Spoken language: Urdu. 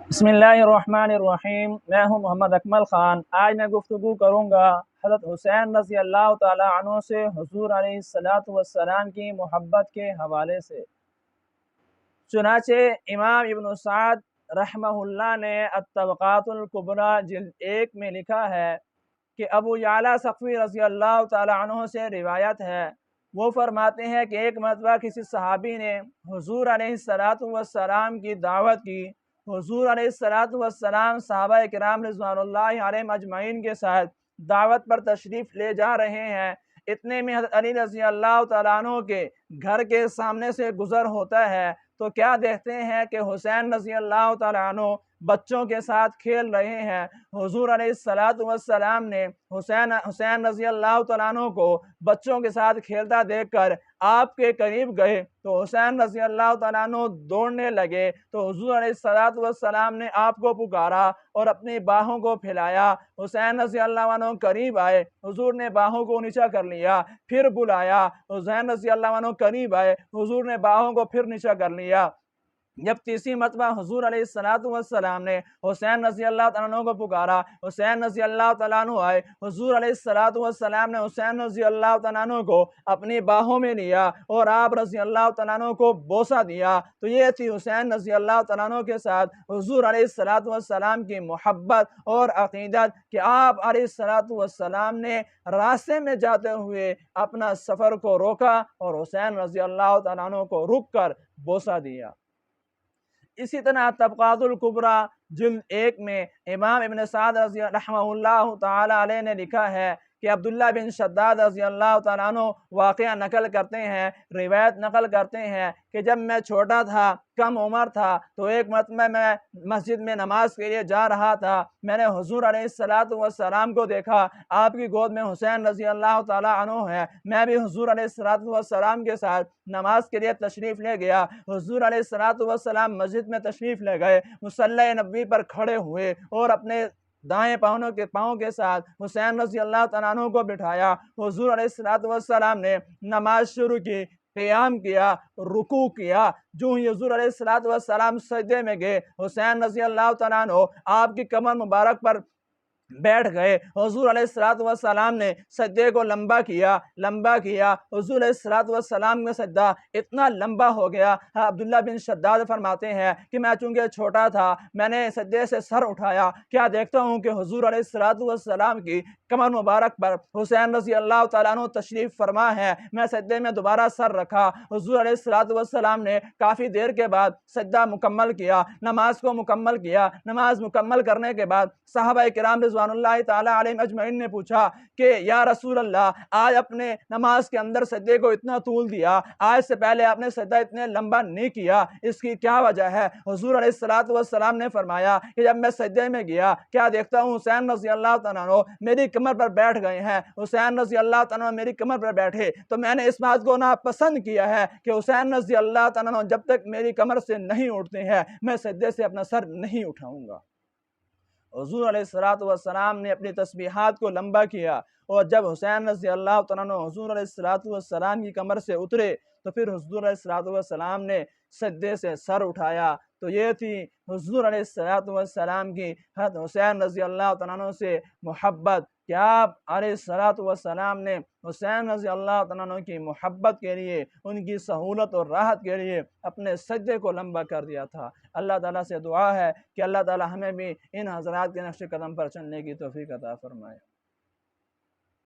بسم اللہ الرحمن الرحیم۔ میں ہوں محمد اکمل خان۔ آج میں گفتگو کروں گا حضرت حسین رضی اللہ تعالیٰ عنہ سے حضور علیہ السلام کی محبت کے حوالے سے۔ چنانچہ امام ابن سعد رحمہ اللہ نے الطبقات الکبریٰ جلد 1 میں لکھا ہے کہ ابو یعلیٰ ثقفی رضی اللہ تعالیٰ عنہ سے روایت ہے، وہ فرماتے ہیں کہ ایک مرتبہ کسی صحابی نے حضور علیہ السلام کی دعوت کی۔ حضور علیہ السلام صحابہ کرام رضوان اللہ علیہم اجمعین کے ساتھ دعوت پر تشریف لے جا رہے ہیں۔ اتنے میں حضرت علی رضی اللہ تعالیٰ عنہ کے گھر کے سامنے سے گزر ہوتا ہے تو کیا دیکھتے ہیں کہ حسین رضی اللہ تعالیٰ عنہ بچوں کے ساتھ کھیل رہے ہیں۔ حضور علیہ السلام نے حسین رضی اللہ تعالیٰ عنہ کو بچوں کے ساتھ کھیلتا دیکھ کر آپ کے قریب گئے تو حسین رضی اللہ تعالیٰ عنہ دوڑنے لگے تو حضور علیہ السلام نے آپ کو پکارا اور اپنی باہوں کو پھیلایا۔ حسین رضی اللہ عنہ قریب آئے، حضور نے باہوں کو نیچا کر لیا، پھر بلایا، حسین رضی اللہ عنہ قریب آئے، حضور نے باہوں کو پھر نیچا کر لیا۔ جب تیسری مرتبہ حضور علیہ السلام نے حسین رضی اللہ عنہ کو پکارا، حسین رضی اللہ عنہ آئے، حضور علیہ السلام نے حسین رضی اللہ عنہ کو اپنی باہوں میں لیا اور آپ رضی اللہ عنہ کو بوسہ دیا۔ تو یہ تھی حسین رضی اللہ عنہ کے ساتھ حضور علیہ السلام کی محبت اور عقیدت کہ آپ علیہ السلام نے راستے میں جاتے ہوئے اپنا سفر کو روکا اور حسین رضی اللہ عنہ کو رک کر بوسہ دیا۔ اسی طرح طبقات الکبریٰ جلد 1 میں امام ابن سعد رحمہ اللہ تعالیٰ علیہ نے لکھا ہے کہ عبداللہ بن شداد رضی اللہ تعالیٰ عنہ واقعہ نقل کرتے ہیں، روایت نقل کرتے ہیں کہ جب میں چھوٹا تھا، کم عمر تھا، تو ایک مرتبہ میں مسجد میں نماز کے لیے جا رہا تھا۔ میں نے حضور علیہ السلام کو دیکھا، آپ کی گود میں حسین رضی اللہ تعالیٰ عنہ ہے۔ میں بھی حضور علیہ السلام کے ساتھ نماز کے لیے تشریف لے گیا۔ حضور علیہ السلام مسجد میں تشریف لے گئے، مصلی نبوی پر کھڑے ہوئے اور اپنے دائیں پاؤں کے ساتھ حسین رضی اللہ عنہ کو بٹھایا۔ حضور علیہ السلام نے نماز شروع کی، قیام کیا، رکوع کیا۔ جو ہی حضور علیہ السلام سجدے میں گئے، حسین رضی اللہ عنہ آپ کی کمر مبارک پر بیٹھ گئے۔ حضور علیہ السلام نے سجدے کو لمبا کیا۔ حضور علیہ السلام کا سجدہ اتنا لمبا ہو گیا، عبداللہ بن شداد فرماتے ہیں کہ میں چونکہ چھوٹا تھا، میں نے سجدے سے سر اٹھایا، کیا دیکھتا ہوں کہ حضور علیہ السلام کی کمر مبارک پر حسین رضی اللہ تعالیٰ عنہ تشریف فرما ہے۔ میں سجدے میں دوبارہ سر رکھا۔ حضور علیہ السلام نے کافی دیر کے بعد سجدہ مکمل کیا، نماز کو مکمل کیا۔ نماز مکمل کرنے کے بعد صحابہ کرام رضوان اللہ تعالیٰ علیہم اجمعین نے پوچھا کہ یا رسول اللہ، آج اپنے نماز کے اندر سجدے کو اتنا طول دیا، آج سے پہلے آپ نے سجدہ اتنے لمبا نہیں کیا، اس کی کیا وجہ ہے؟ حضور علیہ السلام نے فرمایا کہ جب میں سجدے میں گیا، کیا دیکھتا ہوں حسین رضی اللہ عنہ میری کمر پر بیٹھ گئے ہیں۔ حسین رضی اللہ عنہ میری کمر پر بیٹھے تو میں نے اس بات کو ناپسند کیا ہے کہ حسین رضی اللہ عنہ جب تک میری کمر سے نہیں اٹھتے ہیں، میں سجدے سے اپنا سر نہیں اٹھاؤں گا۔ حضور علیہ السلام نے اپنی تسبیحات کو لمبا کیا اور جب حسین رضی اللہ عنہ حضور علیہ السلام کی کمر سے اترے تو پھر حضور علیہ السلام نے سجدے سے سر اٹھایا۔ تو یہ تھی حضور علیہ السلام کی حضرت حسین رضی اللہ عنہ سے محبت کہ آپ علیہ السلام نے حسین رضی اللہ عنہ کی محبت کے لیے، ان کی سہولت اور راحت کے لیے اپنے سجدے کو لمبا کر دیا تھا۔ اللہ تعالیٰ سے دعا ہے کہ اللہ تعالیٰ ہمیں بھی ان حضرات کے نقش قدم پر چلنے کی توفیق عطا فرمائے۔